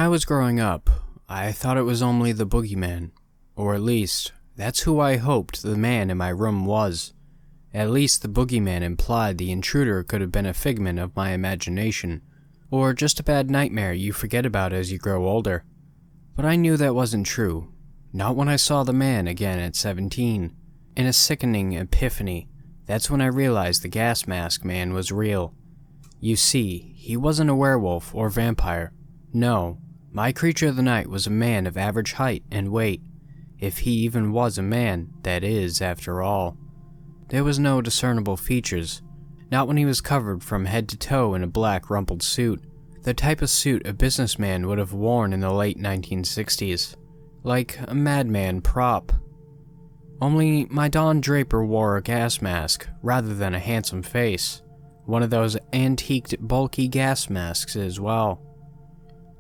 I was growing up, I thought it was only the boogeyman, or at least, that's who I hoped the man in my room was. At least the boogeyman implied the intruder could have been a figment of my imagination, or just a bad nightmare you forget about as you grow older. But I knew that wasn't true, not when I saw the man again at 17. In a sickening epiphany, that's when I realized the gas mask man was real. You see, he wasn't a werewolf or vampire. No, my creature of the night was a man of average height and weight, if he even was a man, that is, after all. There was no discernible features, not when he was covered from head to toe in a black rumpled suit, the type of suit a businessman would have worn in the late 1960s, like a madman prop. Only my Don Draper wore a gas mask rather than a handsome face, one of those antiqued bulky gas masks as well.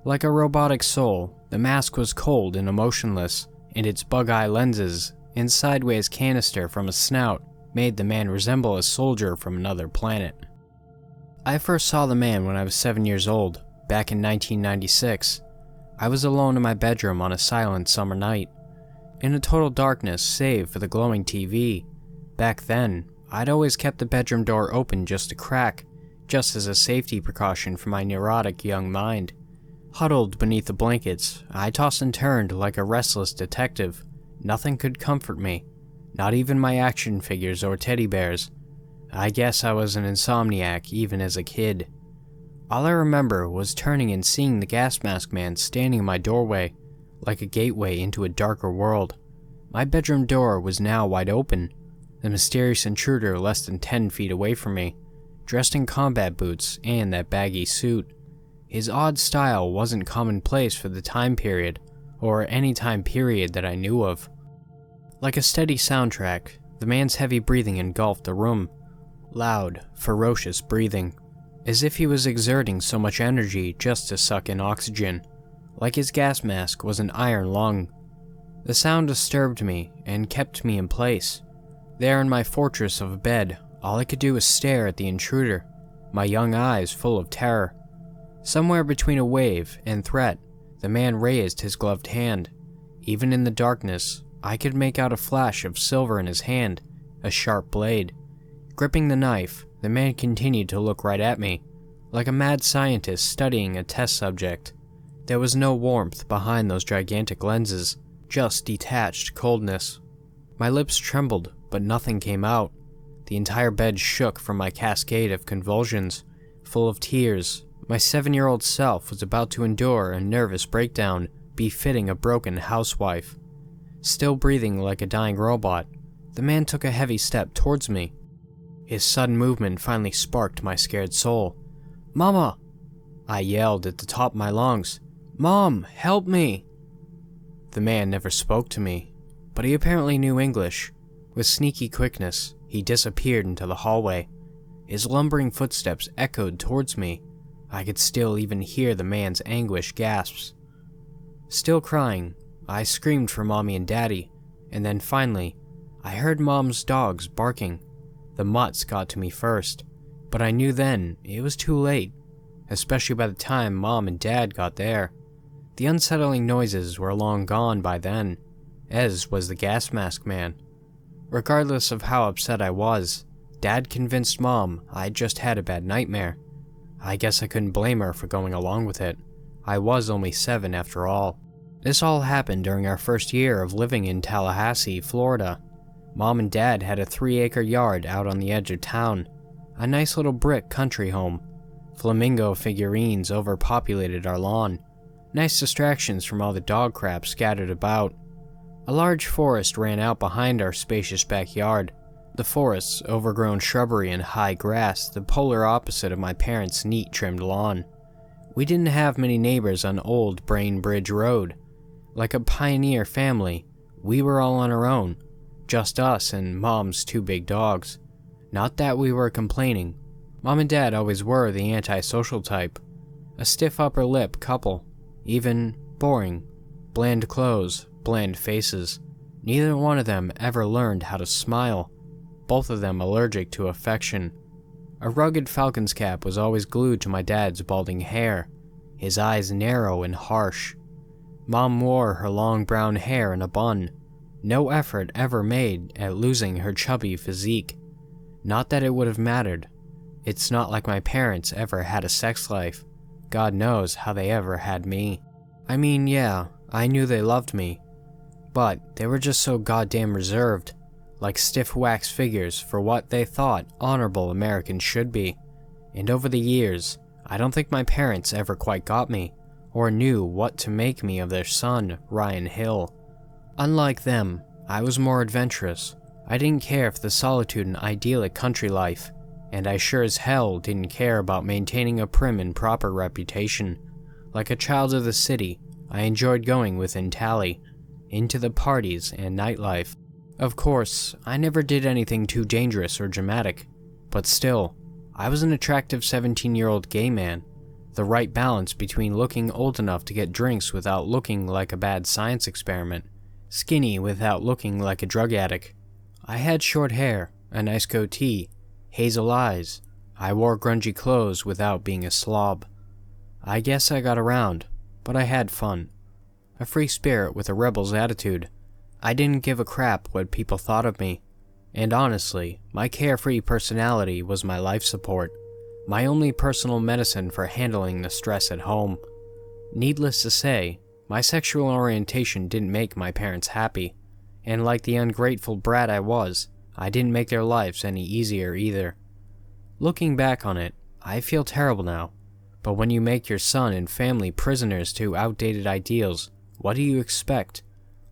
Like a robotic soul, the mask was cold and emotionless, and its bug-eye lenses and sideways canister from a snout made the man resemble a soldier from another planet. I first saw the man when I was 7 years old, back in 1996. I was alone in my bedroom on a silent summer night, in a total darkness save for the glowing TV. Back then, I'd always kept the bedroom door open just a crack, just as a safety precaution for my neurotic young mind. Huddled beneath the blankets, I tossed and turned like a restless detective. Nothing could comfort me, not even my action figures or teddy bears. I guess I was an insomniac even as a kid. All I remember was turning and seeing the gas mask man standing in my doorway, like a gateway into a darker world. My bedroom door was now wide open, the mysterious intruder less than 10 feet away from me, dressed in combat boots and that baggy suit. His odd style wasn't commonplace for the time period, or any time period that I knew of. Like a steady soundtrack, the man's heavy breathing engulfed the room. Loud, ferocious breathing, as if he was exerting so much energy just to suck in oxygen, like his gas mask was an iron lung. The sound disturbed me and kept me in place. There in my fortress of a bed, all I could do was stare at the intruder, my young eyes full of terror. Somewhere between a wave and threat, the man raised his gloved hand. Even in the darkness, I could make out a flash of silver in his hand, a sharp blade. Gripping the knife, the man continued to look right at me, like a mad scientist studying a test subject. There was no warmth behind those gigantic lenses, just detached coldness. My lips trembled, but nothing came out. The entire bed shook from my cascade of convulsions, full of tears. My 7-year-old self was about to endure a nervous breakdown befitting a broken housewife. Still breathing like a dying robot, the man took a heavy step towards me. His sudden movement finally sparked my scared soul. "Mama!" I yelled at the top of my lungs. "Mom, help me!" The man never spoke to me, but he apparently knew English. With sneaky quickness, he disappeared into the hallway. His lumbering footsteps echoed towards me. I could still even hear the man's anguished gasps. Still crying, I screamed for Mommy and Daddy, and then finally, I heard Mom's dogs barking. The mutts got to me first, but I knew then it was too late, especially by the time Mom and Dad got there. The unsettling noises were long gone by then, as was the gas mask man. Regardless of how upset I was, Dad convinced Mom I'd just had a bad nightmare. I guess I couldn't blame her for going along with it. I was only 7 after all. This all happened during our first year of living in Tallahassee, Florida. Mom and Dad had a 3-acre yard out on the edge of town, a nice little brick country home. Flamingo figurines overpopulated our lawn, nice distractions from all the dog crap scattered about. A large forest ran out behind our spacious backyard. The forest's overgrown shrubbery and high grass, the polar opposite of my parents' neat trimmed lawn. We didn't have many neighbors on Old Brain Bridge Road. Like a pioneer family, we were all on our own, just us and Mom's 2 big dogs. Not that we were complaining. Mom and Dad always were the antisocial type, a stiff upper lip couple, even boring, bland clothes, bland faces. Neither one of them ever learned how to smile. Both of them allergic to affection. A rugged falcon's cap was always glued to my dad's balding hair. his eyes narrow and harsh. Mom wore her long brown hair in a bun, no effort ever made at losing her chubby physique. Not that it would have mattered. It's not like my parents ever had a sex life. God knows how they ever had me. I mean, yeah, I knew they loved me, but they were just so goddamn reserved, like stiff wax figures for what they thought honorable Americans should be. And over the years, I don't think my parents ever quite got me, or knew what to make me of their son, Ryan Hill. Unlike them, I was more adventurous. I didn't care for the solitude and idyllic country life, and I sure as hell didn't care about maintaining a prim and proper reputation. Like a child of the city, I enjoyed going within tally, into the parties and nightlife. Of course, I never did anything too dangerous or dramatic, but still, I was an attractive 17-year-old gay man, the right balance between looking old enough to get drinks without looking like a bad science experiment, skinny without looking like a drug addict. I had short hair, a nice goatee, hazel eyes. I wore grungy clothes without being a slob. I guess I got around, but I had fun. A free spirit with a rebel's attitude. I didn't give a crap what people thought of me, and honestly, my carefree personality was my life support, my only personal medicine for handling the stress at home. Needless to say, my sexual orientation didn't make my parents happy, and like the ungrateful brat I was, I didn't make their lives any easier either. Looking back on it, I feel terrible now, but when you make your son and family prisoners to outdated ideals, what do you expect?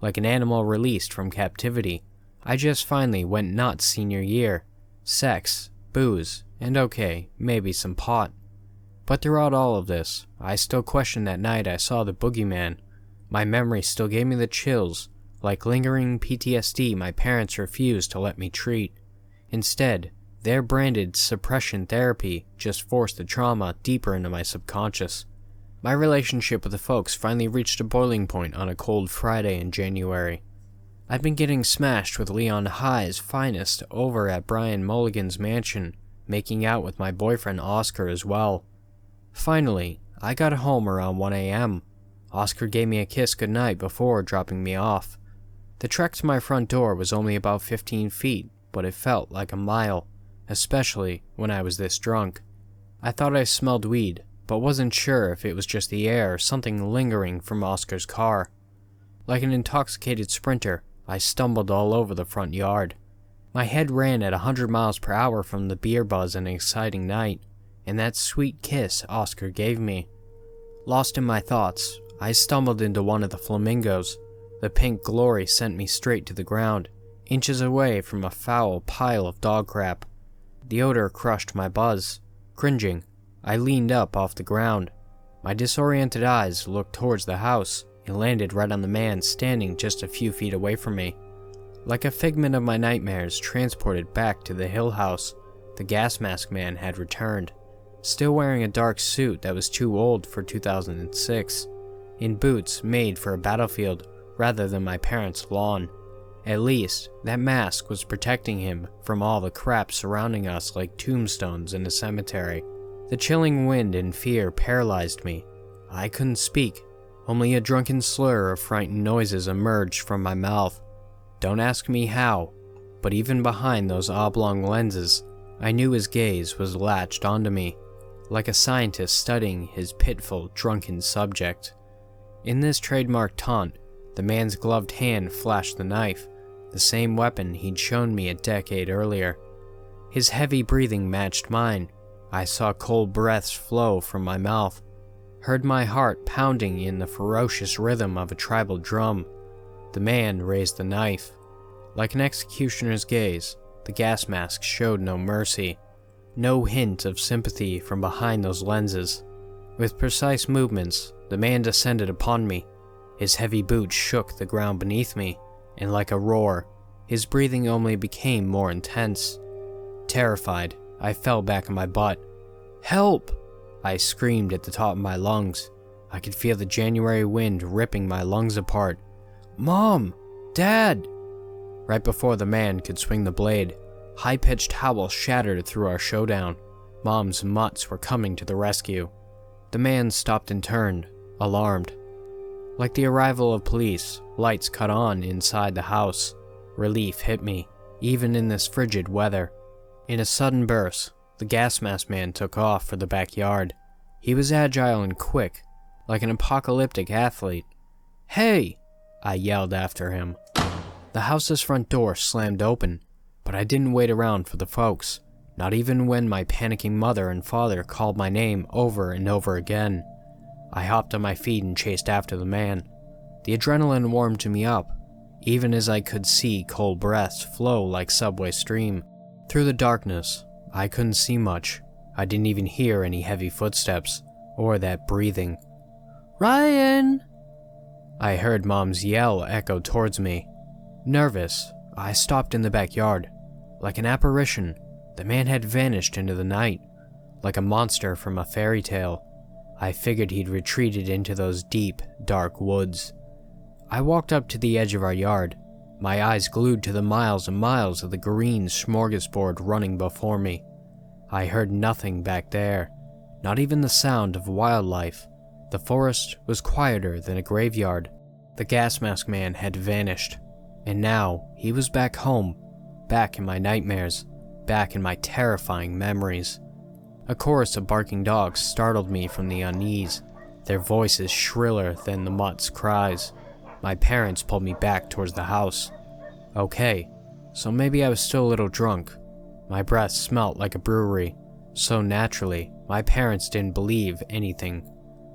Like an animal released from captivity. I just finally went nuts senior year. Sex, booze, and okay, maybe some pot. But throughout all of this, I still question that night I saw the boogeyman. My memory still gave me the chills, like lingering PTSD my parents refused to let me treat. Instead, their branded suppression therapy just forced the trauma deeper into my subconscious. My relationship with the folks finally reached a boiling point on a cold Friday in January. I'd been getting smashed with Leon High's finest over at Brian Mulligan's mansion, making out with my boyfriend Oscar as well. Finally, I got home around 1 a.m. Oscar gave me a kiss goodnight before dropping me off. The trek to my front door was only about 15 feet, but it felt like a mile, especially when I was this drunk. I thought I smelled weed, but wasn't sure if it was just the air or something lingering from Oscar's car. Like an intoxicated sprinter, I stumbled all over the front yard. My head ran at 100 miles per hour from the beer buzz and an exciting night, and that sweet kiss Oscar gave me. Lost in my thoughts, I stumbled into one of the flamingos. The pink glory sent me straight to the ground, inches away from a foul pile of dog crap. The odor crushed my buzz. Cringing, I leaned up off the ground. My disoriented eyes looked towards the house and landed right on the man standing just a few feet away from me. Like a figment of my nightmares transported back to the Hill House, the gas mask man had returned, still wearing a dark suit that was too old for 2006, in boots made for a battlefield rather than my parents' lawn. At least, that mask was protecting him from all the crap surrounding us like tombstones in a cemetery. The chilling wind and fear paralyzed me. I couldn't speak. Only a drunken slur of frightened noises emerged from my mouth. Don't ask me how, but even behind those oblong lenses, I knew his gaze was latched onto me, like a scientist studying his pitiful, drunken subject. In this trademark taunt, the man's gloved hand flashed the knife, the same weapon he'd shown me a decade earlier. His heavy breathing matched mine. I saw cold breaths flow from my mouth, heard my heart pounding in the ferocious rhythm of a tribal drum. The man raised the knife. Like an executioner's gaze, the gas mask showed no mercy, no hint of sympathy from behind those lenses. With precise movements, the man descended upon me. His heavy boots shook the ground beneath me, and like a roar, his breathing only became more intense. Terrified, I fell back on my butt. "Help!" I screamed at the top of my lungs. I could feel the January wind ripping my lungs apart. "Mom! Dad!" Right before the man could swing the blade, high-pitched howls shattered through our showdown. Mom's mutts were coming to the rescue. The man stopped and turned, alarmed. Like the arrival of police, lights cut on inside the house. Relief hit me, even in this frigid weather. In a sudden burst, the gas mask man took off for the backyard. He was agile and quick, like an apocalyptic athlete. "Hey!" I yelled after him. The house's front door slammed open, but I didn't wait around for the folks, not even when my panicking mother and father called my name over and over again. I hopped on my feet and chased after the man. The adrenaline warmed me up, even as I could see cold breaths flow like subway stream. Through the darkness, I couldn't see much. I didn't even hear any heavy footsteps, or that breathing. "Ryan!" I heard Mom's yell echo towards me. Nervous, I stopped in the backyard. Like an apparition, the man had vanished into the night, like a monster from a fairy tale. I figured he'd retreated into those deep, dark woods. I walked up to the edge of our yard, my eyes glued to the miles and miles of the green smorgasbord running before me. I heard nothing back there, not even the sound of wildlife. The forest was quieter than a graveyard. The gas mask man had vanished, and now he was back home, back in my nightmares, back in my terrifying memories. A chorus of barking dogs startled me from the unease, their voices shriller than the mutt's cries. My parents pulled me back towards the house. Okay, so maybe I was still a little drunk. My breath smelt like a brewery, so naturally, my parents didn't believe anything.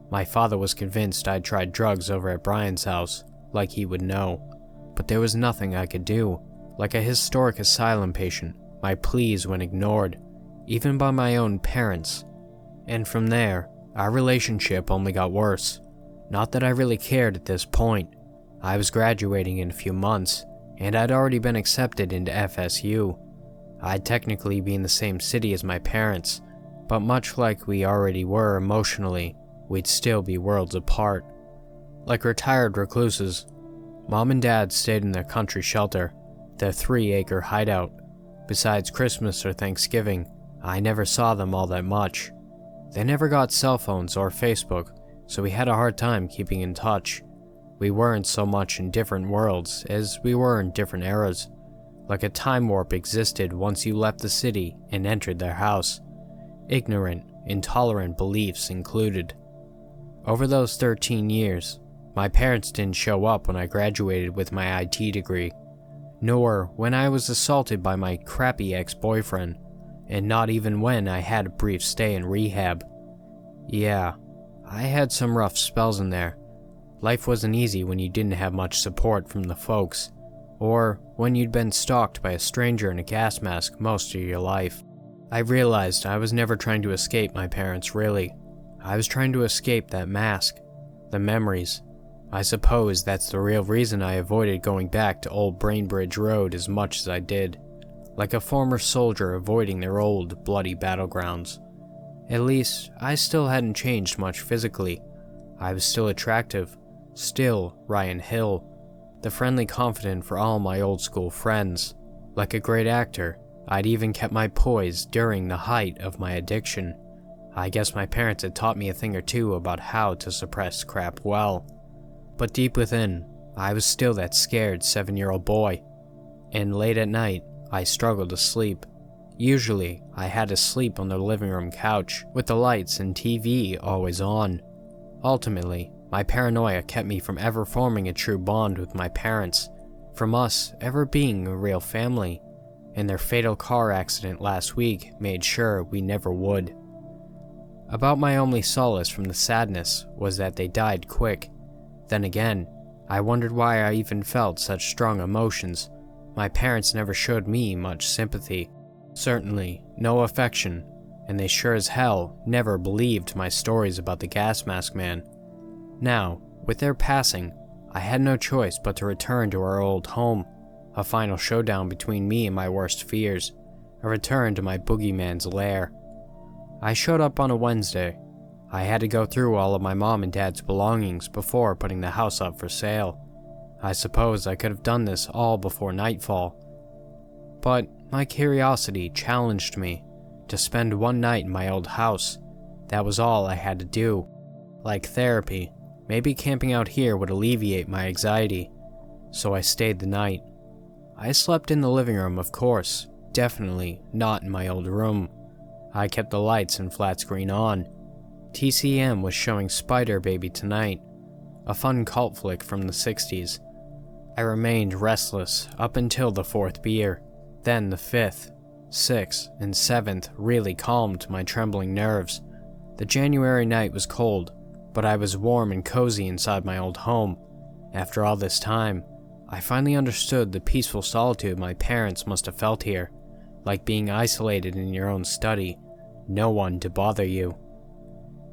My father was convinced I'd tried drugs over at Brian's house, like he would know. But there was nothing I could do. Like a historic asylum patient, my pleas went ignored, even by my own parents. And from there, our relationship only got worse. Not that I really cared at this point. I was graduating in a few months, and I'd already been accepted into FSU. I'd technically be in the same city as my parents, but much like we already were emotionally, we'd still be worlds apart. Like retired recluses, Mom and Dad stayed in their country shelter, their 3-acre hideout. Besides Christmas or Thanksgiving, I never saw them all that much. They never got cell phones or Facebook, so we had a hard time keeping in touch. We weren't so much in different worlds as we were in different eras. Like a time warp existed once you left the city and entered their house. Ignorant, intolerant beliefs included. Over those 13 years, my parents didn't show up when I graduated with my IT degree, nor when I was assaulted by my crappy ex-boyfriend, and not even when I had a brief stay in rehab. Yeah, I had some rough spells in there. Life wasn't easy when you didn't have much support from the folks, or when you'd been stalked by a stranger in a gas mask most of your life. I realized I was never trying to escape my parents, really. I was trying to escape that mask, the memories. I suppose that's the real reason I avoided going back to Old Brainbridge Road as much as I did, like a former soldier avoiding their old, bloody battlegrounds. At least, I still hadn't changed much physically. I was still attractive, still Ryan Hill, the friendly confidant for all my old school friends. Like a great actor, I'd even kept my poise during the height of my addiction. I guess my parents had taught me a thing or two about how to suppress crap well. But deep within, I was still that scared 7-year-old boy. And late at night, I struggled to sleep. Usually, I had to sleep on the living room couch, with the lights and TV always on. Ultimately, my paranoia kept me from ever forming a true bond with my parents, from us ever being a real family, and their fatal car accident last week made sure we never would. About my only solace from the sadness was that they died quick. Then again, I wondered why I even felt such strong emotions. My parents never showed me much sympathy, certainly no affection, and they sure as hell never believed my stories about the gas mask man. Now, with their passing, I had no choice but to return to our old home, a final showdown between me and my worst fears, a return to my boogeyman's lair. I showed up on a Wednesday. I had to go through all of my mom and dad's belongings before putting the house up for sale. I suppose I could have done this all before nightfall. But my curiosity challenged me to spend one night in my old house, That was all I had to do. Like therapy, maybe camping out here would alleviate my anxiety. So I stayed the night. I slept in the living room, of course, definitely not in my old room. I kept the lights and flat screen on. TCM was showing Spider Baby tonight, a fun cult flick from the 60s. I remained restless up until the 4th beer. Then the 5th, 6th, and 7th really calmed my trembling nerves. The January night was cold, but I was warm and cozy inside my old home. After all this time, I finally understood the peaceful solitude my parents must have felt here, like being isolated in your own study, no one to bother you.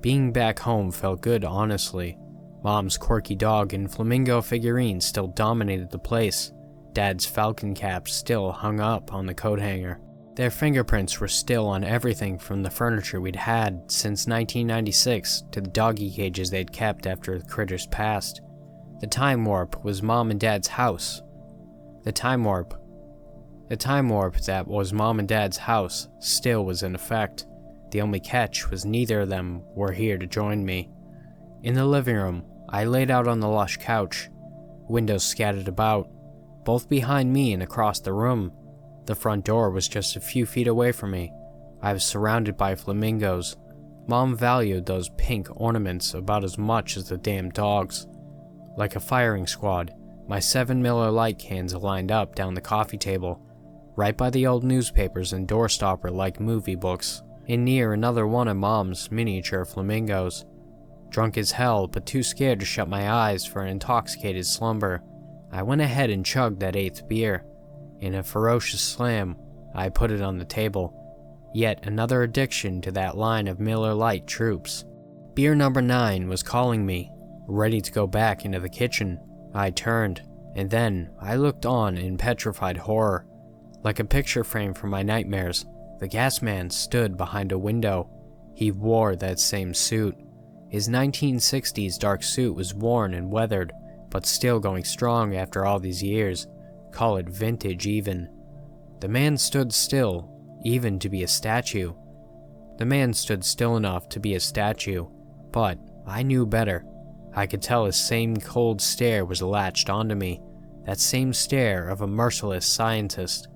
Being back home felt good, honestly. Mom's quirky dog and flamingo figurine still dominated the place. Dad's falcon cap still hung up on the coat hanger. Their fingerprints were still on everything from the furniture we'd had since 1996 to the doggy cages they'd kept after the critters passed. The time warp was Mom and Dad's house. The time warp that was Mom and Dad's house still was in effect. The only catch was neither of them were here to join me. In the living room, I laid out on the lush couch. Windows scattered about, both behind me and across the room. The front door was just a few feet away from me. I was surrounded by flamingos. Mom valued those pink ornaments about as much as the damn dogs. Like a firing squad, my 7 Miller Lite cans lined up down the coffee table, right by the old newspapers and doorstopper-like movie books, and near another one of Mom's miniature flamingos. Drunk as hell, but too scared to shut my eyes for an intoxicated slumber, I went ahead and chugged that 8th beer. In a ferocious slam, I put it on the table. Yet another addiction to that line of Miller Lite troops. Beer number 9 was calling me, ready to go back into the kitchen. I turned, and then I looked on in petrified horror. Like a picture frame from my nightmares, the gas man stood behind a window. He wore that same suit. His 1960s dark suit was worn and weathered, but still going strong after all these years. Call it vintage even. The man stood still, even to be a statue. The man stood still enough to be a statue, but I knew better. I could tell his same cold stare was latched onto me, that same stare of a merciless scientist.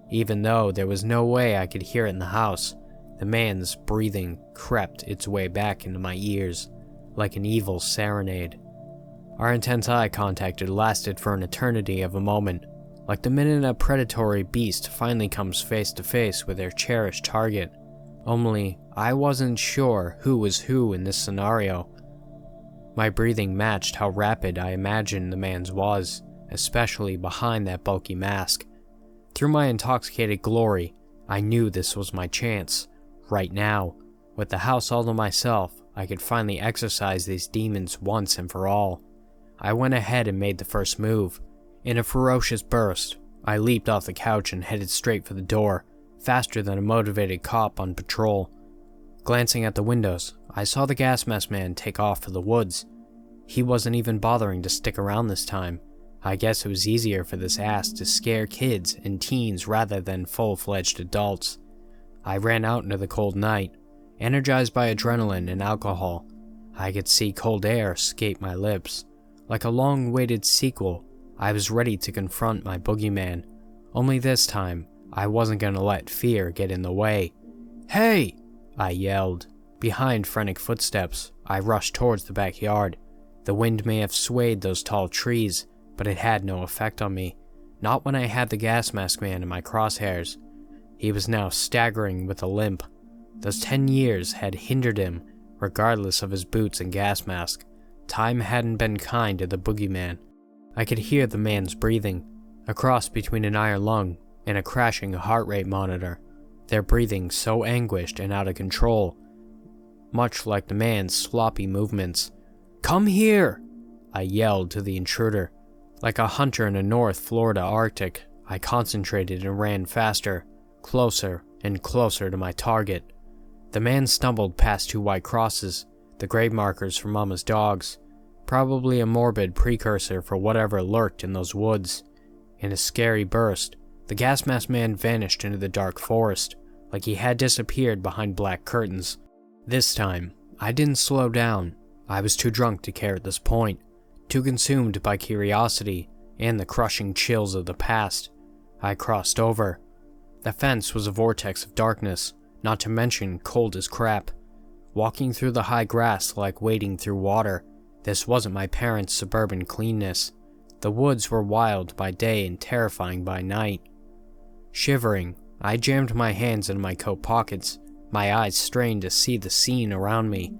Even though there was no way I could hear it in the house, the man's breathing crept its way back into my ears, like an evil serenade. Our intense eye contact had lasted for an eternity of a moment, like the minute a predatory beast finally comes face to face with their cherished target. Only, I wasn't sure who was who in this scenario. My breathing matched how rapid I imagined the man's was, especially behind that bulky mask. Through my intoxicated glory, I knew this was my chance. Right now, with the house all to myself, I could finally exorcise these demons once and for all. I went ahead and made the first move. In a ferocious burst, I leaped off the couch and headed straight for the door, faster than a motivated cop on patrol. Glancing at the windows, I saw the gas mask man take off for the woods. He wasn't even bothering to stick around this time. I guess it was easier for this ass to scare kids and teens rather than full-fledged adults. I ran out into the cold night, energized by adrenaline and alcohol. I could see cold air escape my lips. Like a long-awaited sequel, I was ready to confront my boogeyman. Only this time, I wasn't going to let fear get in the way. "Hey!" I yelled. Behind frantic footsteps, I rushed towards the backyard. The wind may have swayed those tall trees, but it had no effect on me. Not when I had the gas mask man in my crosshairs. He was now staggering with a limp. Those 10 years had hindered him, regardless of his boots and gas mask. Time hadn't been kind to the boogeyman. I could hear the man's breathing, a cross between an iron lung and a crashing heart rate monitor. Their breathing so anguished and out of control, much like the man's sloppy movements. "Come here!" I yelled to the intruder. Like a hunter in a North Florida Arctic, I concentrated and ran faster, closer and closer to my target. The man stumbled past 2 white crosses, the grave markers for Mama's dogs, probably a morbid precursor for whatever lurked in those woods. In a scary burst, the gas mask man vanished into the dark forest, like he had disappeared behind black curtains. This time, I didn't slow down. I was too drunk to care at this point, too consumed by curiosity and the crushing chills of the past. I crossed over. The fence was a vortex of darkness, not to mention cold as crap. Walking through the high grass like wading through water. This wasn't my parents' suburban cleanness. The woods were wild by day and terrifying by night. Shivering, I jammed my hands into my coat pockets, my eyes strained to see the scene around me.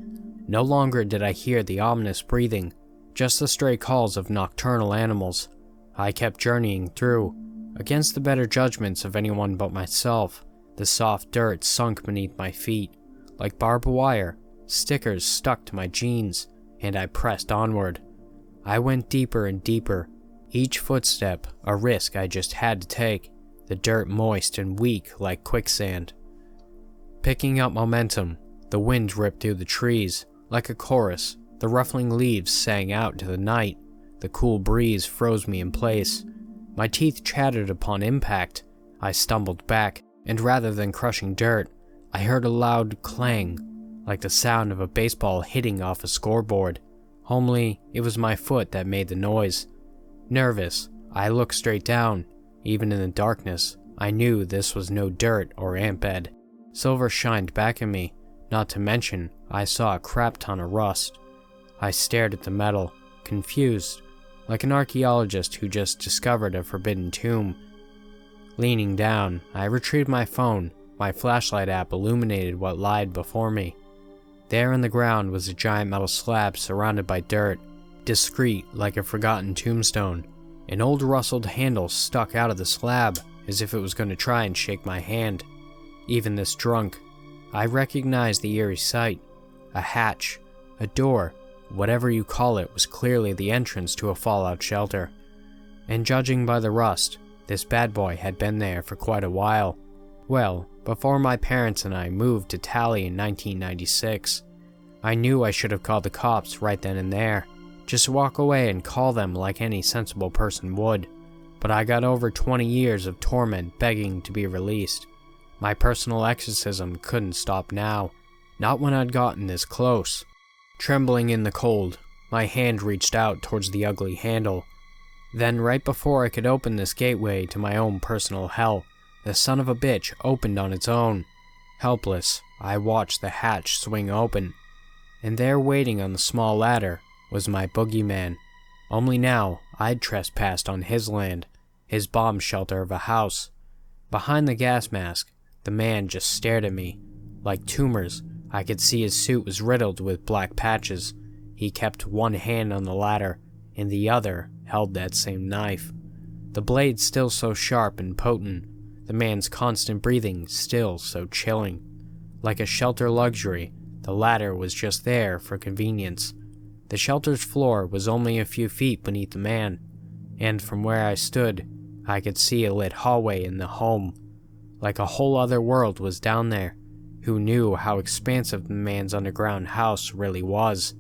No longer did I hear the ominous breathing, just the stray calls of nocturnal animals. I kept journeying through. Against the better judgments of anyone but myself, the soft dirt sunk beneath my feet. Like barbed wire, stickers stuck to my jeans, and I pressed onward. I went deeper and deeper, each footstep a risk I just had to take, the dirt moist and weak like quicksand. Picking up momentum, the wind ripped through the trees. Like a chorus, the ruffling leaves sang out to the night. The cool breeze froze me in place. My teeth chattered upon impact. I stumbled back, and rather than crushing dirt, I heard a loud clang, like the sound of a baseball hitting off a scoreboard. Only, it was my foot that made the noise. Nervous, I looked straight down. Even in the darkness, I knew this was no dirt or ant bed. Silver shined back at me, not to mention, I saw a crap ton of rust. I stared at the metal, confused, like an archaeologist who just discovered a forbidden tomb. Leaning down, I retrieved my phone. My flashlight app illuminated what lied before me. There in the ground was a giant metal slab surrounded by dirt, discreet like a forgotten tombstone. An old rustled handle stuck out of the slab, as if it was going to try and shake my hand. Even this drunk, I recognized the eerie sight. A hatch, a door, whatever you call it, was clearly the entrance to a fallout shelter. And judging by the rust, this bad boy had been there for quite a while. Well, before my parents and I moved to Tally in 1996. I knew I should have called the cops right then and there. Just walk away and call them like any sensible person would. But I got over 20 years of torment begging to be released. My personal exorcism couldn't stop now. Not when I'd gotten this close. Trembling in the cold, my hand reached out towards the ugly handle. Then right before I could open this gateway to my own personal hell, the son of a bitch opened on its own. Helpless, I watched the hatch swing open. And there waiting on the small ladder was my boogeyman. Only now, I'd trespassed on his land, his bomb shelter of a house. Behind the gas mask, the man just stared at me. Like tumors, I could see his suit was riddled with black patches. He kept one hand on the ladder, and the other held that same knife. The blade still so sharp and potent, the man's constant breathing still so chilling. Like a shelter luxury, the ladder was just there for convenience. The shelter's floor was only a few feet beneath the man, and from where I stood, I could see a lit hallway in the home. Like a whole other world was down there. Who knew how expansive the man's underground house really was?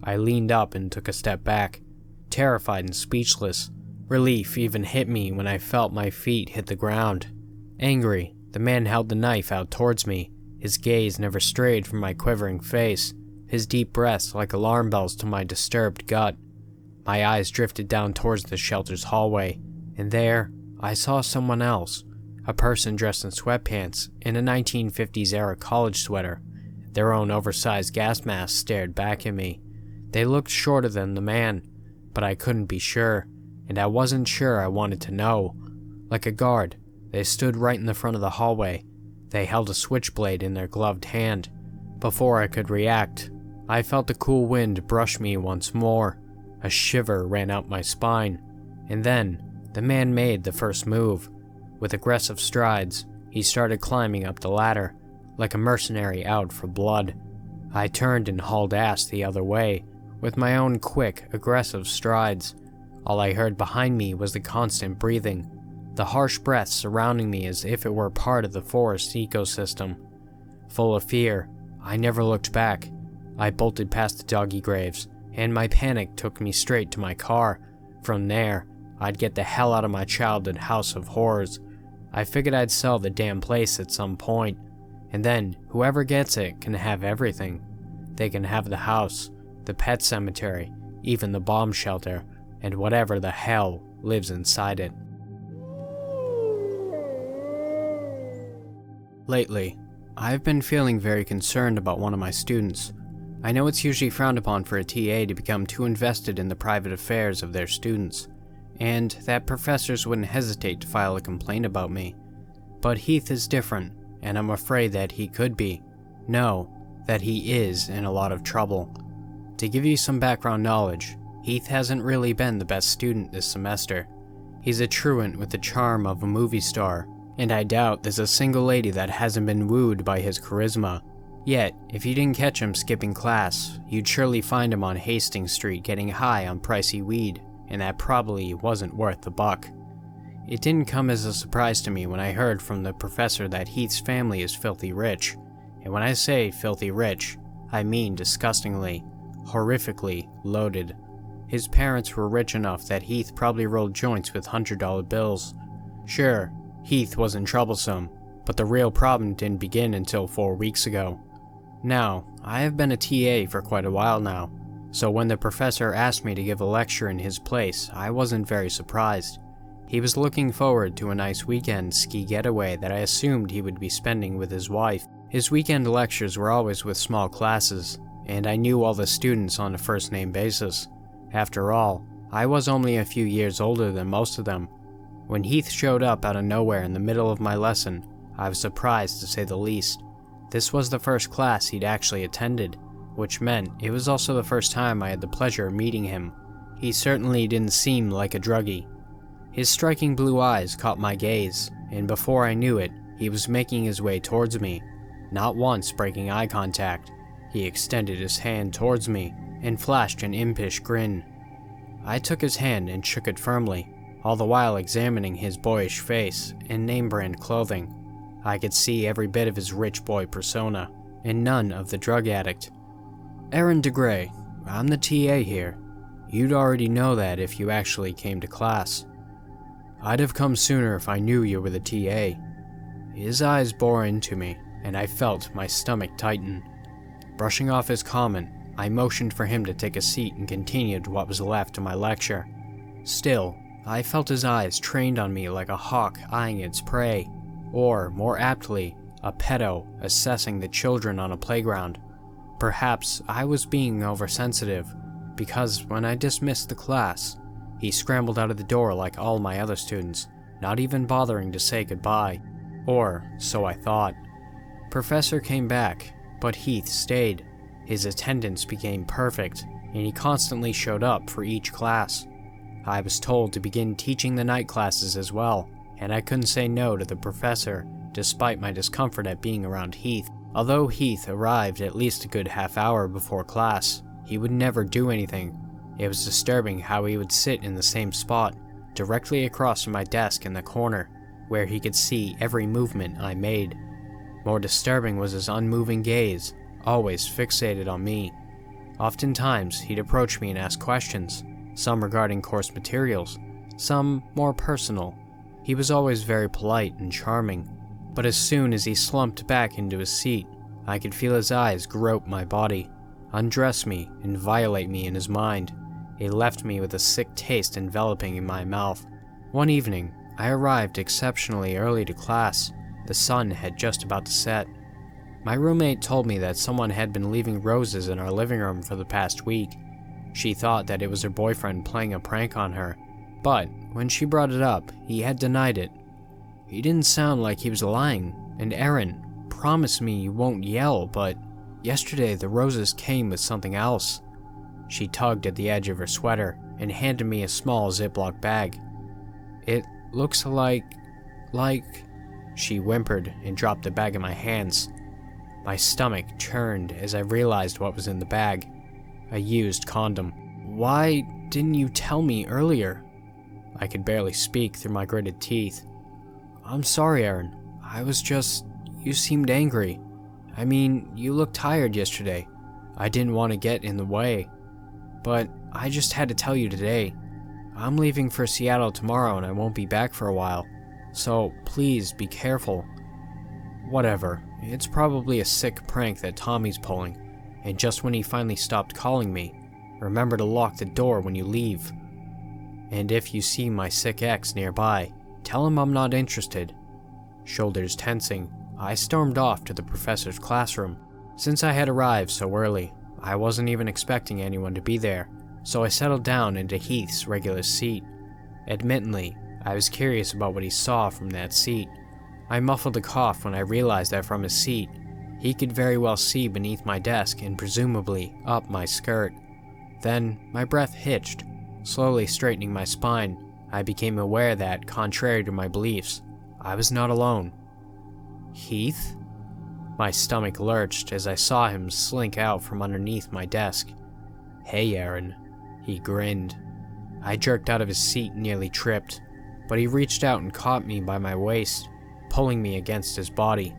I leaned up and took a step back, terrified and speechless. Relief even hit me when I felt my feet hit the ground. Angry, the man held the knife out towards me. His gaze never strayed from my quivering face, his deep breaths like alarm bells to my disturbed gut. My eyes drifted down towards the shelter's hallway, and there, I saw someone else. A person dressed in sweatpants and a 1950s-era college sweater. Their own oversized gas mask stared back at me. They looked shorter than the man, but I couldn't be sure, and I wasn't sure I wanted to know. Like a guard, they stood right in the front of the hallway. They held a switchblade in their gloved hand. Before I could react, I felt the cool wind brush me once more. A shiver ran up my spine, and then the man made the first move. With aggressive strides, he started climbing up the ladder, like a mercenary out for blood. I turned and hauled ass the other way, with my own quick, aggressive strides. All I heard behind me was the constant breathing, the harsh breath surrounding me as if it were part of the forest ecosystem. Full of fear, I never looked back. I bolted past the doggy graves, and my panic took me straight to my car. From there, I'd get the hell out of my childhood house of horrors. I figured I'd sell the damn place at some point. And then, whoever gets it can have everything. They can have the house, the pet cemetery, even the bomb shelter, and whatever the hell lives inside it. Lately, I've been feeling very concerned about one of my students. I know it's usually frowned upon for a TA to become too invested in the private affairs of their students, and that professors wouldn't hesitate to file a complaint about me. But Heath is different, and I'm afraid that he could be. No, that he is in a lot of trouble. To give you some background knowledge, Heath hasn't really been the best student this semester. He's a truant with the charm of a movie star, and I doubt there's a single lady that hasn't been wooed by his charisma. Yet, if you didn't catch him skipping class, you'd surely find him on Hastings Street getting high on pricey weed, and that probably wasn't worth the buck. It didn't come as a surprise to me when I heard from the professor that Heath's family is filthy rich. And when I say filthy rich, I mean disgustingly, horrifically loaded. His parents were rich enough that Heath probably rolled joints with $100 bills. Sure, Heath wasn't troublesome, but the real problem didn't begin until 4 weeks ago. Now, I have been a TA for quite a while now, so when the professor asked me to give a lecture in his place, I wasn't very surprised. He was looking forward to a nice weekend ski getaway that I assumed he would be spending with his wife. His weekend lectures were always with small classes, and I knew all the students on a first-name basis. After all, I was only a few years older than most of them. When Heath showed up out of nowhere in the middle of my lesson, I was surprised to say the least. This was the first class he'd actually attended, which meant it was also the first time I had the pleasure of meeting him. He certainly didn't seem like a druggie. His striking blue eyes caught my gaze, and before I knew it, he was making his way towards me, not once breaking eye contact. He extended his hand towards me and flashed an impish grin. I took his hand and shook it firmly, all the while examining his boyish face and name-brand clothing. I could see every bit of his rich boy persona, and none of the drug addict. "Aaron DeGray, I'm the TA here. You'd already know that if you actually came to class. I'd have come sooner if I knew you were the TA." His eyes bore into me, and I felt my stomach tighten. Brushing off his comment, I motioned for him to take a seat and continued what was left of my lecture. Still, I felt his eyes trained on me like a hawk eyeing its prey, or, more aptly, a pedo assessing the children on a playground. Perhaps I was being oversensitive, because when I dismissed the class, he scrambled out of the door like all my other students, not even bothering to say goodbye. Or, so I thought. Professor came back, but Heath stayed. His attendance became perfect, and he constantly showed up for each class. I was told to begin teaching the night classes as well, and I couldn't say no to the professor, despite my discomfort at being around Heath. Although Heath arrived at least a good half hour before class, he would never do anything. It was disturbing how he would sit in the same spot, directly across from my desk in the corner, where he could see every movement I made. More disturbing was his unmoving gaze, always fixated on me. Oftentimes, he'd approach me and ask questions, some regarding course materials, some more personal. He was always very polite and charming, but as soon as he slumped back into his seat, I could feel his eyes grope my body, undress me, and violate me in his mind. It left me with a sick taste enveloping in my mouth. One evening, I arrived exceptionally early to class. The sun had just about to set. My roommate told me that someone had been leaving roses in our living room for the past week. She thought that it was her boyfriend playing a prank on her, but when she brought it up, he had denied it. He didn't sound like he was lying, and Aaron, promise me you won't yell, but yesterday the roses came with something else. She tugged at the edge of her sweater and handed me a small Ziploc bag. It looks like... She whimpered and dropped the bag in my hands. My stomach churned as I realized what was in the bag. A used condom. "Why didn't you tell me earlier?" I could barely speak through my gritted teeth. "I'm sorry, Aaron. You seemed angry. I mean, you looked tired yesterday. I didn't want to get in the way. But I just had to tell you today. I'm leaving for Seattle tomorrow and I won't be back for a while. So please be careful." Whatever, it's probably a sick prank that Tommy's pulling, and just when he finally stopped calling me, remember to lock the door when you leave. And if you see my sick ex nearby, tell him I'm not interested." Shoulders tensing, I stormed off to the professor's classroom. Since I had arrived so early, I wasn't even expecting anyone to be there, so I settled down into Heath's regular seat. Admittedly, I was curious about what he saw from that seat. I muffled a cough when I realized that from his seat, he could very well see beneath my desk and presumably up my skirt. Then, my breath hitched. Slowly straightening my spine, I became aware that, contrary to my beliefs, I was not alone. Heath? My stomach lurched as I saw him slink out from underneath my desk. "Hey, Aaron." He grinned. I jerked out of his seat and nearly tripped, but he reached out and caught me by my waist, pulling me against his body.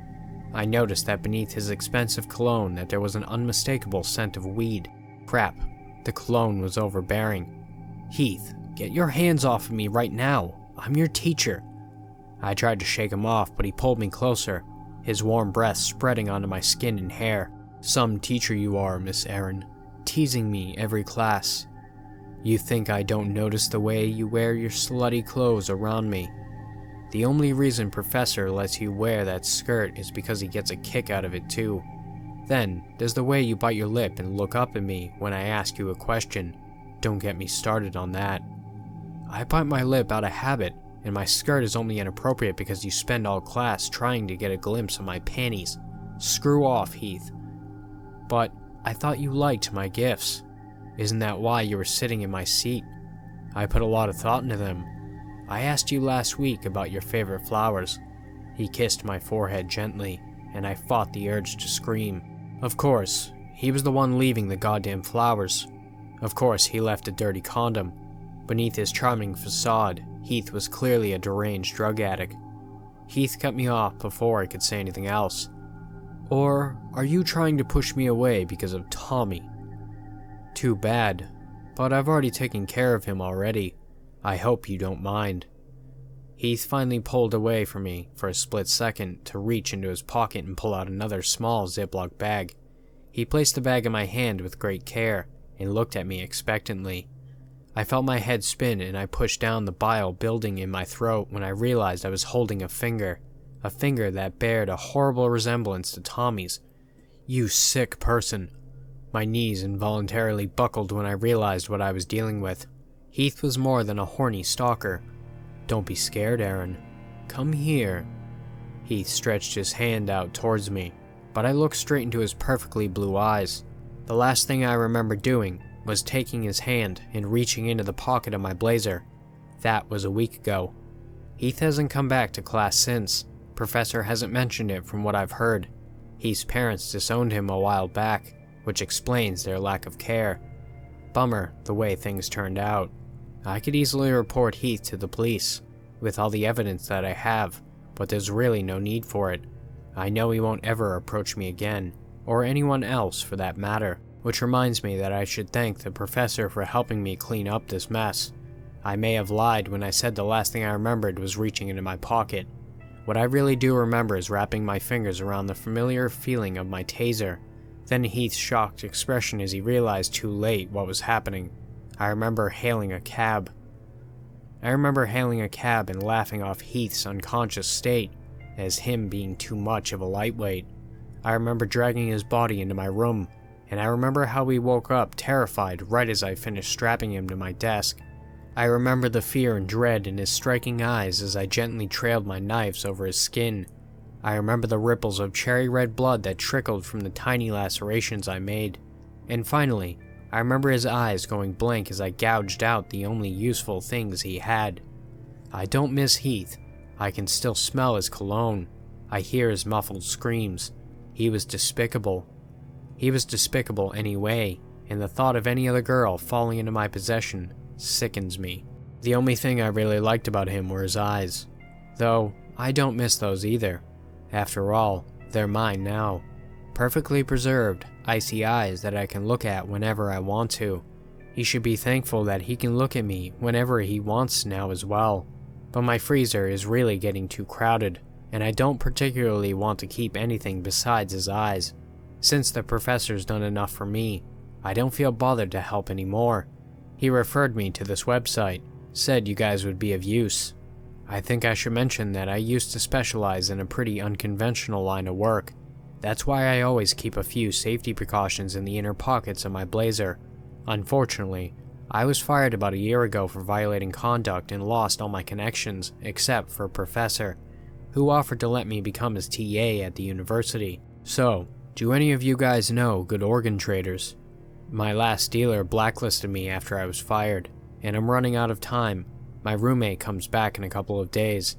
I noticed that beneath his expensive cologne that there was an unmistakable scent of weed. Crap, the cologne was overbearing. "Heath, get your hands off of me right now. I'm your teacher." I tried to shake him off, but he pulled me closer, his warm breath spreading onto my skin and hair. "Some teacher you are, Miss Aaron, teasing me every class. You think I don't notice the way you wear your slutty clothes around me? The only reason Professor lets you wear that skirt is because he gets a kick out of it too. Then, there's the way you bite your lip and look up at me when I ask you a question. Don't get me started on that. I bite my lip out of habit, and my skirt is only inappropriate because you spend all class trying to get a glimpse of my panties. Screw off, Heath." "But I thought you liked my gifts. Isn't that why you were sitting in my seat? I put a lot of thought into them. I asked you last week about your favorite flowers." He kissed my forehead gently, and I fought the urge to scream. Of course, he was the one leaving the goddamn flowers. Of course, he left a dirty condom. Beneath his charming facade, Heath was clearly a deranged drug addict. Heath cut me off before I could say anything else. "Or are you trying to push me away because of Tommy?" "Too bad, but I've already taken care of him already. I hope you don't mind." Heath finally pulled away from me for a split second to reach into his pocket and pull out another small Ziploc bag. He placed the bag in my hand with great care and looked at me expectantly. I felt my head spin and I pushed down the bile building in my throat when I realized I was holding a finger that bared a horrible resemblance to Tommy's. "You sick person." My knees involuntarily buckled when I realized what I was dealing with. Heath was more than a horny stalker. "Don't be scared, Aaron. Come here." Heath stretched his hand out towards me, but I looked straight into his perfectly blue eyes. The last thing I remember doing was taking his hand and reaching into the pocket of my blazer. That was a week ago. Heath hasn't come back to class since. Professor hasn't mentioned it from what I've heard. Heath's parents disowned him a while back, which explains their lack of care. Bummer the way things turned out. I could easily report Heath to the police, with all the evidence that I have, but there's really no need for it. I know he won't ever approach me again, or anyone else for that matter, which reminds me that I should thank the professor for helping me clean up this mess. I may have lied when I said the last thing I remembered was reaching into my pocket. What I really do remember is wrapping my fingers around the familiar feeling of my taser, then Heath's shocked expression as he realized too late what was happening. I remember hailing a cab and laughing off Heath's unconscious state as him being too much of a lightweight. I remember dragging his body into my room, and I remember how we woke up terrified right as I finished strapping him to my desk. I remember the fear and dread in his striking eyes as I gently trailed my knives over his skin. I remember the ripples of cherry red blood that trickled from the tiny lacerations I made. And finally, I remember his eyes going blank as I gouged out the only useful things he had. I don't miss Heath. I can still smell his cologne. I hear his muffled screams. He was despicable. He was despicable anyway, and the thought of any other girl falling into my possession sickens me. The only thing I really liked about him were his eyes, though I don't miss those either. After all, they're mine now. Perfectly preserved, icy eyes that I can look at whenever I want to. He should be thankful that he can look at me whenever he wants now as well. But my freezer is really getting too crowded. and I don't particularly want to keep anything besides his eyes. Since the professor's done enough for me, I don't feel bothered to help anymore. He referred me to this website, said you guys would be of use. I think I should mention that I used to specialize in a pretty unconventional line of work. That's why I always keep a few safety precautions in the inner pockets of my blazer. Unfortunately, I was fired about a year ago for violating conduct and lost all my connections, except for Professor, who offered to let me become his TA at the university. So, do any of you guys know good organ traders? My last dealer blacklisted me after I was fired, and I'm running out of time. My roommate comes back in a couple of days.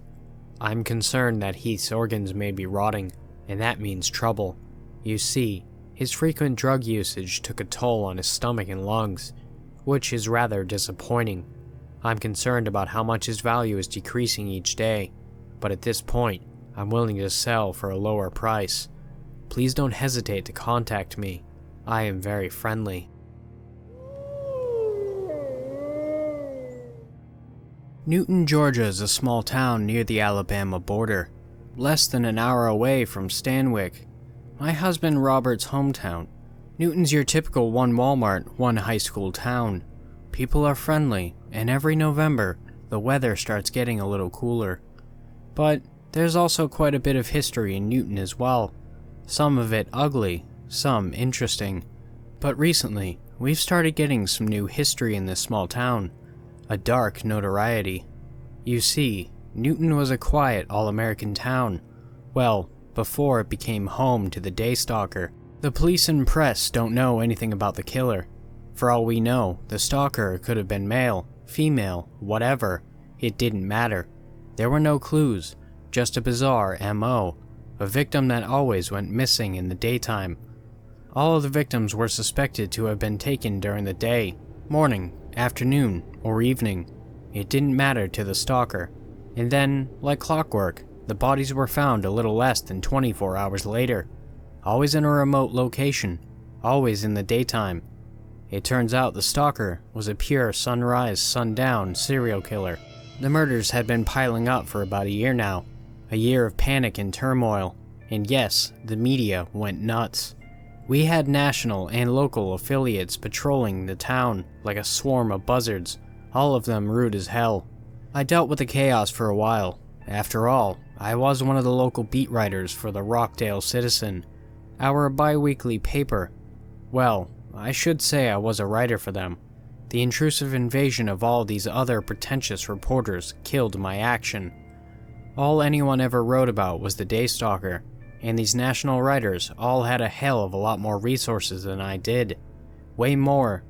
I'm concerned that Heath's organs may be rotting, and that means trouble. You see, his frequent drug usage took a toll on his stomach and lungs, which is rather disappointing. I'm concerned about how much his value is decreasing each day, but at this point, I'm willing to sell for a lower price. Please don't hesitate to contact me. I am very friendly. Newton, Georgia is a small town near the Alabama border, less than an hour away from Stanwick, my husband Robert's hometown. Newton's your typical one Walmart, one high school town. People are friendly, and every November, the weather starts getting a little cooler. But there's also quite a bit of history in Newton as well. Some of it ugly, some interesting. But recently, we've started getting some new history in this small town. A dark notoriety. You see, Newton was a quiet, all-American town. Well, before it became home to the Stalker. The police and press don't know anything about the killer. For all we know, the stalker could have been male, female, whatever. It didn't matter. There were no clues, just a bizarre MO. A victim that always went missing in the daytime. All of the victims were suspected to have been taken during the day, morning, afternoon, or evening. It didn't matter to the stalker. And then, like clockwork, the bodies were found a little less than 24 hours later. Always in a remote location, always in the daytime. It turns out the stalker was a pure sunrise, sundown serial killer. The murders had been piling up for about a year now. A year of panic and turmoil. And yes, the media went nuts. We had national and local affiliates patrolling the town like a swarm of buzzards, all of them rude as hell. I dealt with the chaos for a while. After all, I was one of the local beat writers for the Rockdale Citizen, our bi-weekly paper. Well, I should say I was a writer for them. The intrusive invasion of all these other pretentious reporters killed my action. All anyone ever wrote about was the Daystalker, and these national writers all had a hell of a lot more resources than I did. Way more.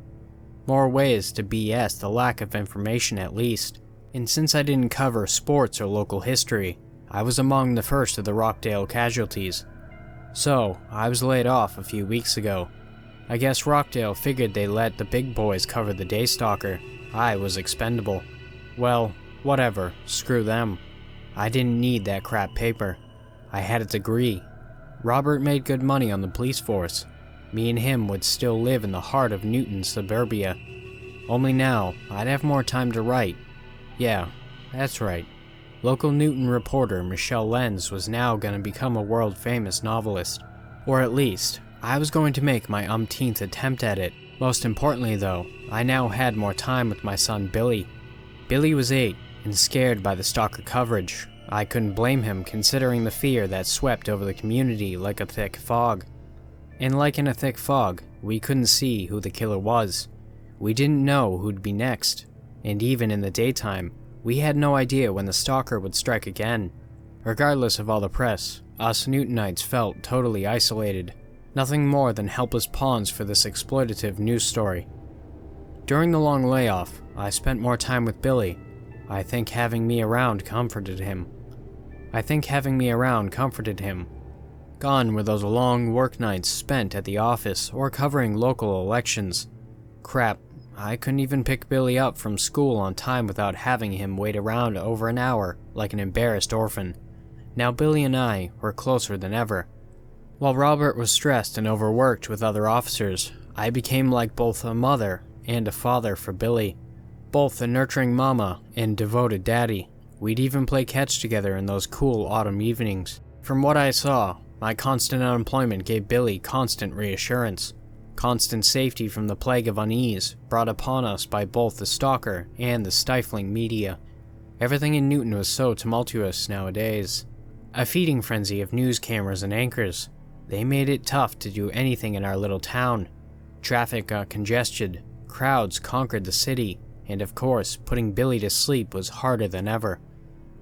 More ways to BS the lack of information at least. And since I didn't cover sports or local history, I was among the first of the Rockdale casualties. So, I was laid off a few weeks ago. I guess Rockdale figured they let the big boys cover the Daystalker. I was expendable. Well, whatever, screw them. I didn't need that crap paper. I had a degree. Robert made good money on the police force. Me and him would still live in the heart of Newton suburbia. Only now, I'd have more time to write. Yeah, that's right. Local Newton reporter Michelle Lenz was now going to become a world-famous novelist. Or at least, I was going to make my umpteenth attempt at it. Most importantly though, I now had more time with my son Billy. Billy was 8, and scared by the stalker coverage. I couldn't blame him considering the fear that swept over the community like a thick fog. And like in a thick fog, we couldn't see who the killer was. We didn't know who'd be next. And even in the daytime, we had no idea when the stalker would strike again. Regardless of all the press, us Newtonites felt totally isolated. Nothing more than helpless pawns for this exploitative news story. During the long layoff, I spent more time with Billy. I think having me around comforted him. Gone were those long work nights spent at the office or covering local elections. Crap, I couldn't even pick Billy up from school on time without having him wait around over an hour like an embarrassed orphan. Now Billy and I were closer than ever. While Robert was stressed and overworked with other officers, I became like both a mother and a father for Billy. Both a nurturing mama and devoted daddy. We'd even play catch together in those cool autumn evenings. From what I saw, my constant unemployment gave Billy constant reassurance. Constant safety from the plague of unease brought upon us by both the Stalker and the stifling media. Everything in Newton was so tumultuous nowadays. A feeding frenzy of news cameras and anchors. They made it tough to do anything in our little town. Traffic got congested, crowds conquered the city, and of course, putting Billy to sleep was harder than ever.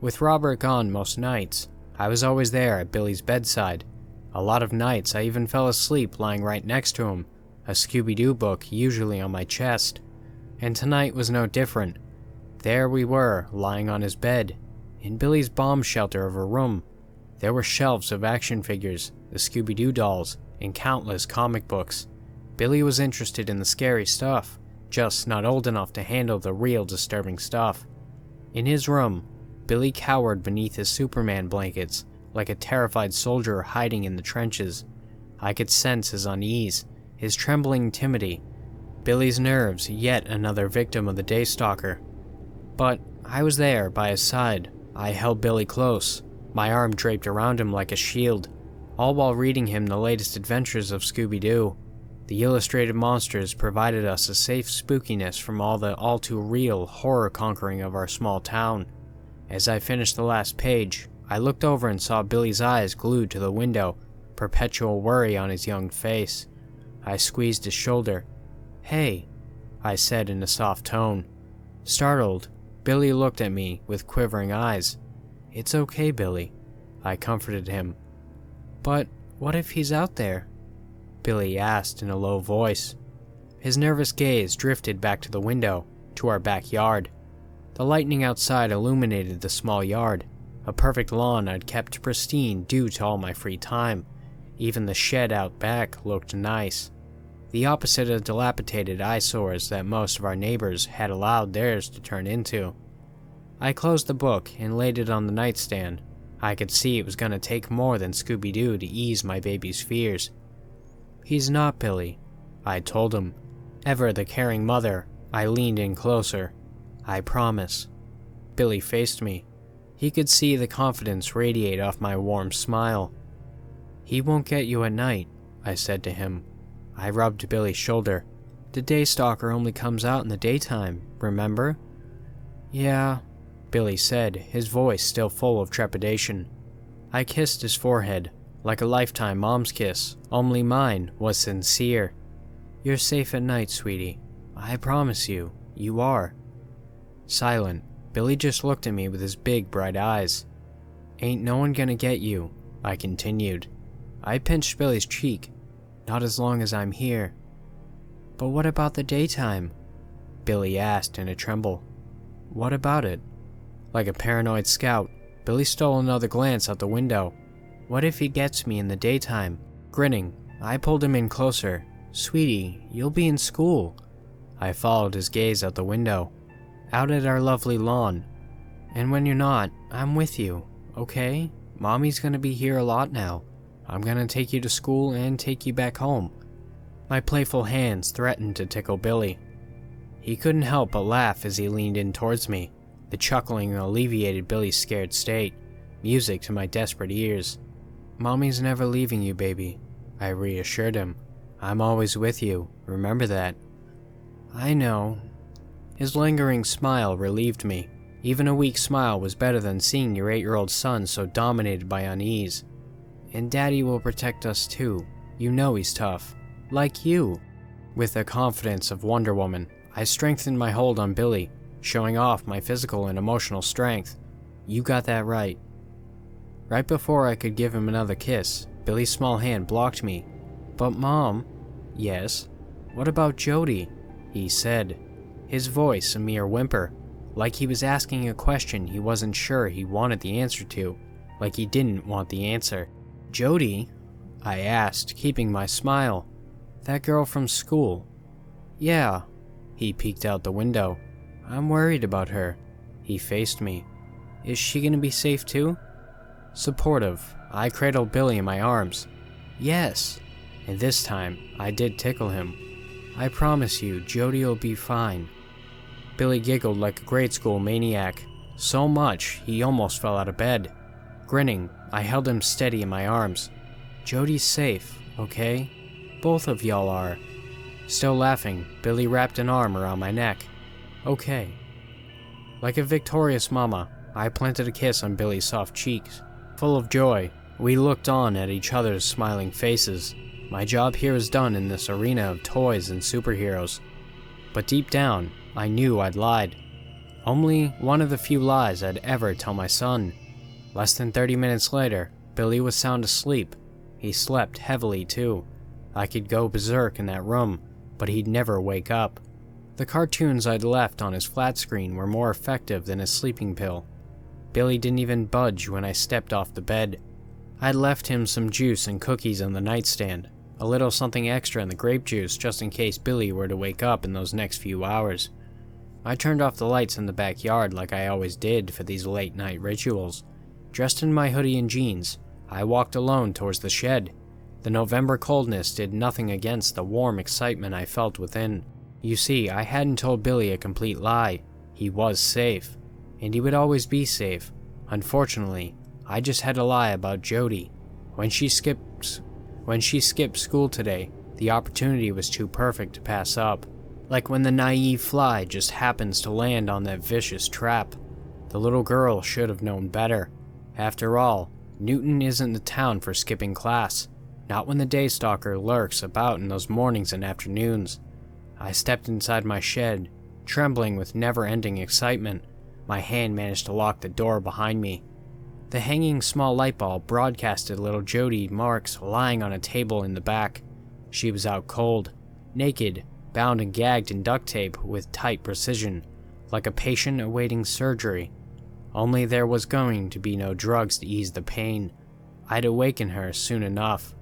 With Robert gone most nights, I was always there at Billy's bedside. A lot of nights I even fell asleep lying right next to him, a Scooby-Doo book usually on my chest. And tonight was no different. There we were, lying on his bed, in Billy's bomb shelter of a room. There were shelves of action figures, the Scooby-Doo dolls, and countless comic books. Billy was interested in the scary stuff, just not old enough to handle the real disturbing stuff. In his room, Billy cowered beneath his Superman blankets, like a terrified soldier hiding in the trenches. I could sense his unease, his trembling timidity. Billy's nerves, yet another victim of the Daystalker. But I was there, by his side. I held Billy close, my arm draped around him like a shield, all while reading him the latest adventures of Scooby-Doo. The illustrated monsters provided us a safe spookiness from all the all-too-real horror-conquering of our small town. As I finished the last page, I looked over and saw Billy's eyes glued to the window, perpetual worry on his young face. I squeezed his shoulder. "Hey," I said in a soft tone. Startled, Billy looked at me with quivering eyes. "It's okay, Billy," I comforted him. "But what if he's out there?" Billy asked in a low voice. His nervous gaze drifted back to the window, to our backyard. The lightning outside illuminated the small yard, a perfect lawn I'd kept pristine due to all my free time. Even the shed out back looked nice. The opposite of dilapidated eyesores that most of our neighbors had allowed theirs to turn into. I closed the book and laid it on the nightstand. I could see it was going to take more than Scooby-Doo to ease my baby's fears. "He's not, Billy," I told him. Ever the caring mother, I leaned in closer. "I promise." Billy faced me. He could see the confidence radiate off my warm smile. "He won't get you at night," I said to him. I rubbed Billy's shoulder. "The Daystalker only comes out in the daytime, remember?" "Yeah," Billy said, his voice still full of trepidation. I kissed his forehead, like a lifetime mom's kiss, only mine was sincere. "You're safe at night, sweetie. I promise you, you are." Silent, Billy just looked at me with his big, bright eyes. "Ain't no one gonna get you," I continued. I pinched Billy's cheek. "Not as long as I'm here." "But what about the daytime?" Billy asked in a tremble. "What about it?" Like a paranoid scout, Billy stole another glance out the window. "What if he gets me in the daytime?" Grinning, I pulled him in closer. "Sweetie, you'll be in school." I followed his gaze out the window, out at our lovely lawn. "And when you're not, I'm with you, okay? Mommy's gonna be here a lot now. I'm gonna take you to school and take you back home." My playful hands threatened to tickle Billy. He couldn't help but laugh as he leaned in towards me. The chuckling alleviated Billy's scared state, music to my desperate ears. "Mommy's never leaving you, baby," I reassured him. "I'm always with you, remember that." "I know." His lingering smile relieved me. Even a weak smile was better than seeing your 8-year-old son so dominated by unease. "And Daddy will protect us too. You know he's tough. Like you." With the confidence of Wonder Woman, I strengthened my hold on Billy, showing off my physical and emotional strength. "You got that right." Right before I could give him another kiss, Billy's small hand blocked me. "But Mom..." "Yes?" "What about Jody?" he said, his voice a mere whimper, like he was asking a question he wasn't sure he wanted the answer to, like he didn't want the answer. "Jody?" I asked, keeping my smile. "That girl from school." "Yeah." He peeked out the window. "I'm worried about her." He faced me. "Is she gonna be safe too?" Supportive, I cradled Billy in my arms. "Yes." And this time, I did tickle him. "I promise you, Jody'll be fine." Billy giggled like a grade school maniac. So much, he almost fell out of bed. Grinning, I held him steady in my arms. "Jody's safe, okay? Both of y'all are." Still laughing, Billy wrapped an arm around my neck. "Okay." Like a victorious mama, I planted a kiss on Billy's soft cheeks. Full of joy, we looked on at each other's smiling faces. My job here is done in this arena of toys and superheroes. But deep down, I knew I'd lied. Only one of the few lies I'd ever tell my son. Less than 30 minutes later, Billy was sound asleep. He slept heavily too. I could go berserk in that room, but he'd never wake up. The cartoons I'd left on his flat screen were more effective than his sleeping pill. Billy didn't even budge when I stepped off the bed. I'd left him some juice and cookies on the nightstand, a little something extra in the grape juice just in case Billy were to wake up in those next few hours. I turned off the lights in the backyard like I always did for these late night rituals. Dressed in my hoodie and jeans, I walked alone towards the shed. The November coldness did nothing against the warm excitement I felt within. You see, I hadn't told Billy a complete lie. He was safe, and he would always be safe. Unfortunately, I just had to lie about Jody. When she skipped school today, the opportunity was too perfect to pass up. Like when the naive fly just happens to land on that vicious trap. The little girl should have known better. After all, Newton isn't the town for skipping class, not when the Daystalker lurks about in those mornings and afternoons. I stepped inside my shed, trembling with never-ending excitement. My hand managed to lock the door behind me. The hanging small light bulb broadcasted little Jody Marks lying on a table in the back. She was out cold, naked, bound and gagged in duct tape with tight precision, like a patient awaiting surgery. Only there was going to be no drugs to ease the pain. I'd awaken her soon enough.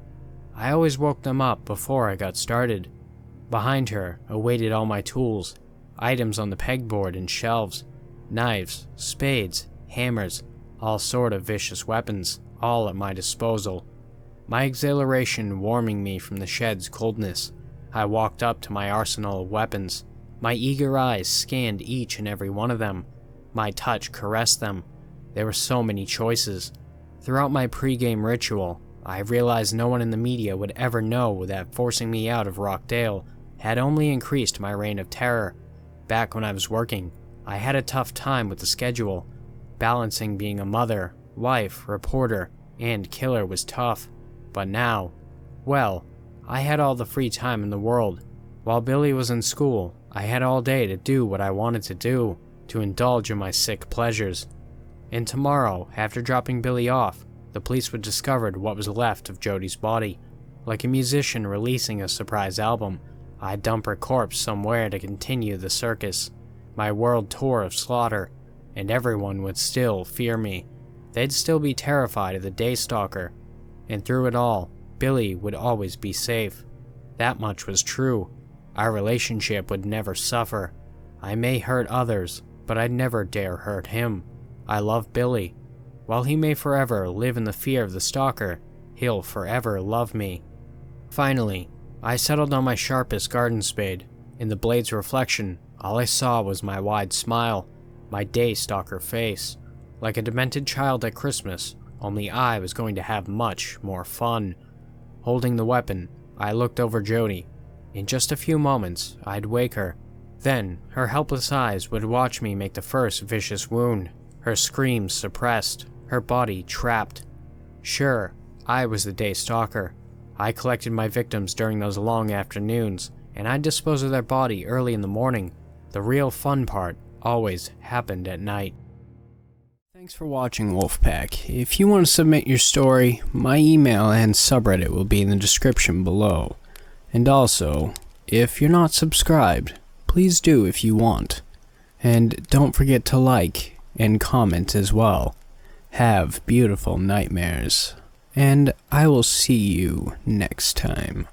I always woke them up before I got started. Behind her awaited all my tools, items on the pegboard and shelves, knives, spades, hammers, all sort of vicious weapons, all at my disposal. My exhilaration warming me from the shed's coldness, I walked up to my arsenal of weapons. My eager eyes scanned each and every one of them. My touch caressed them. There were so many choices. Throughout my pre-game ritual, I realized no one in the media would ever know that forcing me out of Rockdale had only increased my reign of terror. Back when I was working, I had a tough time with the schedule. Balancing being a mother, wife, reporter, and killer was tough. But now, well, I had all the free time in the world. While Billy was in school, I had all day to do what I wanted to do, to indulge in my sick pleasures. And tomorrow, after dropping Billy off, the police would discover what was left of Jody's body. Like a musician releasing a surprise album, I'd dump her corpse somewhere to continue the circus, my world tour of slaughter, and everyone would still fear me. They'd still be terrified of the Daystalker, and through it all, Billy would always be safe. That much was true. Our relationship would never suffer. I may hurt others, but I'd never dare hurt him. I love Billy. While he may forever live in the fear of the Stalker, he'll forever love me. Finally, I settled on my sharpest garden spade. In the blade's reflection, all I saw was my wide smile, my Daystalker face. Like a demented child at Christmas, only I was going to have much more fun. Holding the weapon, I looked over Jody. In just a few moments, I'd wake her. Then, her helpless eyes would watch me make the first vicious wound, her screams suppressed, her body trapped. Sure, I was the Daystalker. I collected my victims during those long afternoons, and I'd dispose of their body early in the morning. The real fun part always happened at night. Thanks for watching, Wolfpack. If you want to submit your story, my email and subreddit will be in the description below. And also, if you're not subscribed, please do if you want. And don't forget to like and comment as well. Have beautiful nightmares. And I will see you next time.